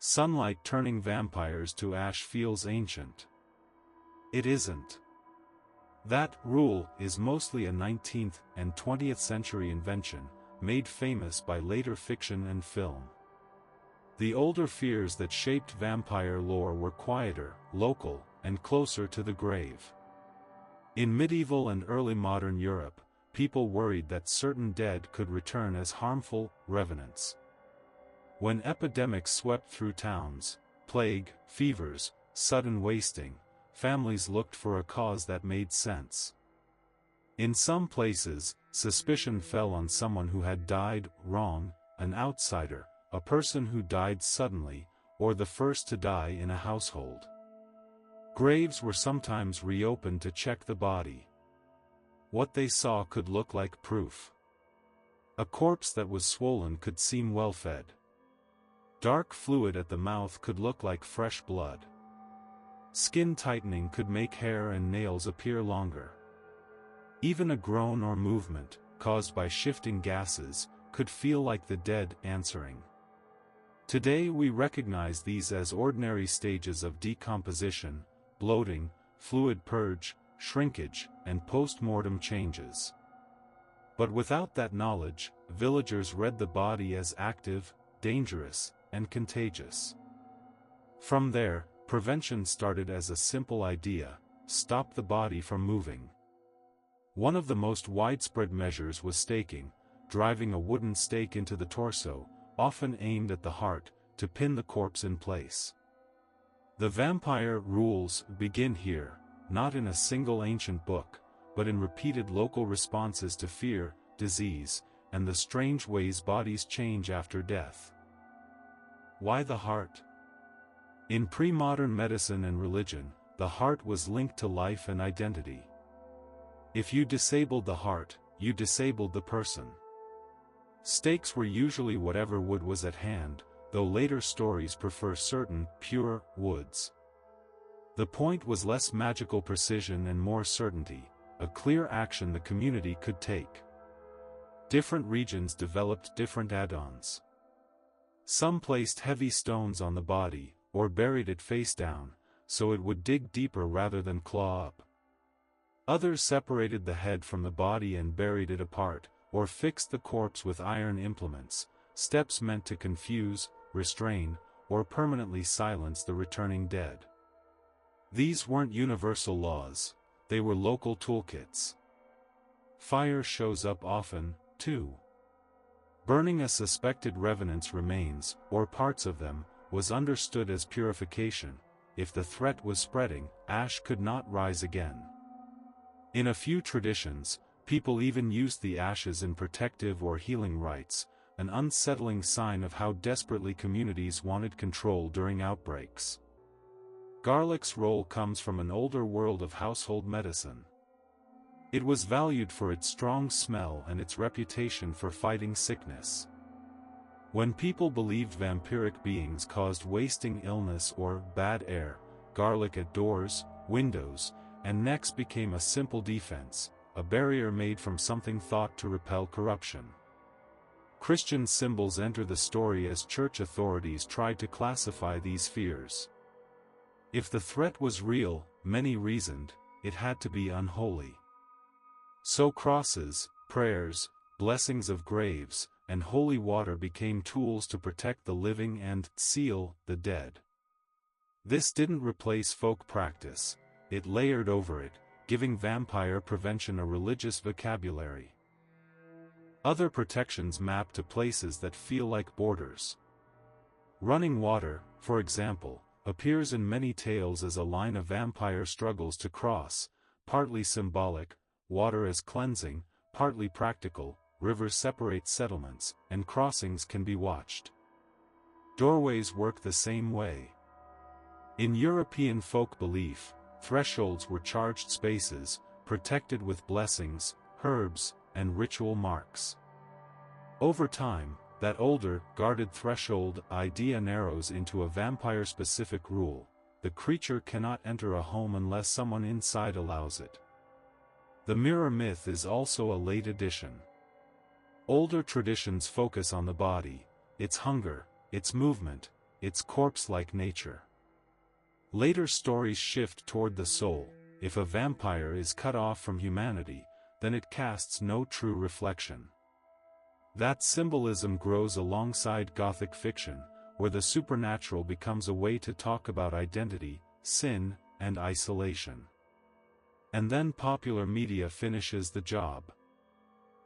Sunlight turning vampires to ash feels ancient. It isn't. That rule is mostly a 19th and 20th century invention, made famous by later fiction and film. The older fears that shaped vampire lore were quieter, local, and closer to the grave. In medieval and early modern Europe, people worried that certain dead could return as harmful revenants. When epidemics swept through towns, plague, fevers, sudden wasting, families looked for a cause that made sense. In some places, suspicion fell on someone who had died wrong, an outsider, a person who died suddenly, or the first to die in a household. Graves were sometimes reopened to check the body. What they saw could look like proof. A corpse that was swollen could seem well-fed. Dark fluid at the mouth could look like fresh blood. Skin tightening could make hair and nails appear longer. Even a groan or movement, caused by shifting gases, could feel like the dead answering. Today we recognize these as ordinary stages of decomposition, bloating, fluid purge, shrinkage, and post-mortem changes. But without that knowledge, villagers read the body as active, dangerous, and contagious. From there, prevention started as a simple idea: stop the body from moving. One of the most widespread measures was staking, driving a wooden stake into the torso, often aimed at the heart, to pin the corpse in place. The vampire rules begin here, not in a single ancient book, but in repeated local responses to fear, disease, and the strange ways bodies change after death. Why the heart? In pre-modern medicine and religion, the heart was linked to life and identity. If you disabled the heart, you disabled the person. Stakes were usually whatever wood was at hand, though later stories prefer certain, pure, woods. The point was less magical precision and more certainty, a clear action the community could take. Different regions developed different add-ons. Some placed heavy stones on the body, or buried it face down, so it would dig deeper rather than claw up. Others separated the head from the body and buried it apart, or fixed the corpse with iron implements, steps meant to confuse, restrain, or permanently silence the returning dead. These weren't universal laws, they were local toolkits. Fire shows up often, too. Burning a suspected revenant's remains, or parts of them, was understood as purification. If the threat was spreading, ash could not rise again. In a few traditions, people even used the ashes in protective or healing rites, an unsettling sign of how desperately communities wanted control during outbreaks. Garlic's role comes from an older world of household medicine. It was valued for its strong smell and its reputation for fighting sickness. When people believed vampiric beings caused wasting illness or bad air, garlic at doors, windows, and necks became a simple defense, a barrier made from something thought to repel corruption. Christian symbols enter the story as church authorities tried to classify these fears. If the threat was real, many reasoned, it had to be unholy. So crosses, prayers, blessings of graves, and holy water became tools to protect the living and seal the dead. This didn't replace folk practice, it layered over it, giving vampire prevention a religious vocabulary. Other protections map to places that feel like borders. Running water, for example, appears in many tales as a line a vampire struggles to cross, partly symbolic, water as cleansing, partly practical. Rivers separate settlements, and crossings can be watched. Doorways work the same way. In European folk belief, thresholds were charged spaces, protected with blessings, herbs, and ritual marks. Over time, that older, guarded threshold idea narrows into a vampire-specific rule: the creature cannot enter a home unless someone inside allows it. The mirror myth is also a late addition. Older traditions focus on the body, its hunger, its movement, its corpse-like nature. Later stories shift toward the soul. If a vampire is cut off from humanity, then it casts no true reflection. That symbolism grows alongside Gothic fiction, where the supernatural becomes a way to talk about identity, sin, and isolation. And then popular media finishes the job.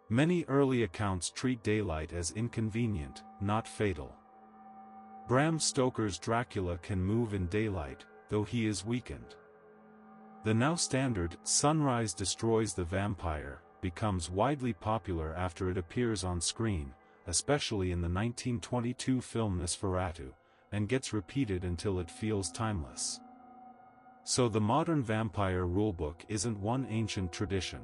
Many early accounts treat daylight as inconvenient, not fatal. Bram Stoker's Dracula can move in daylight, though he is weakened. The now standard "sunrise destroys the vampire" becomes widely popular after it appears on screen, especially in the 1922 film Nosferatu, and gets repeated until it feels timeless. So the modern vampire rulebook isn't one ancient tradition.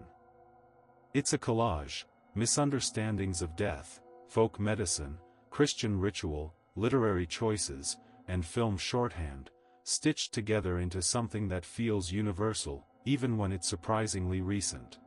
It's a collage: misunderstandings of death, folk medicine, Christian ritual, literary choices, and film shorthand, stitched together into something that feels universal, even when it's surprisingly recent.